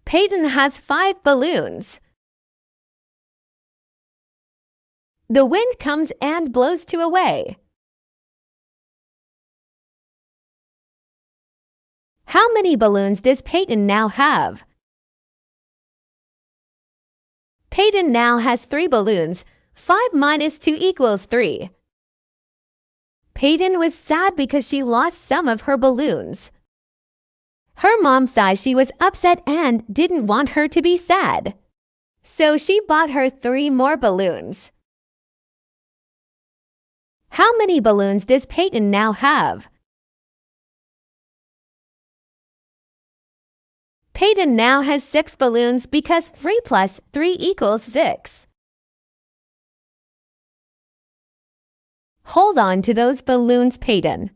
Peyton has 5 balloons. The wind comes and blows 2 away. How many balloons does Peyton now have? Peyton now has 3 balloons. 5 minus 2 equals 3. Peyton was sad because she lost some of her balloons. Her mom said she was upset and didn't want her to be sad. So she bought her 3 more balloons. How many balloons does Peyton now have? Peyton now has 6 balloons because 3 plus 3 equals 6. Hold on to those balloons, Peyton.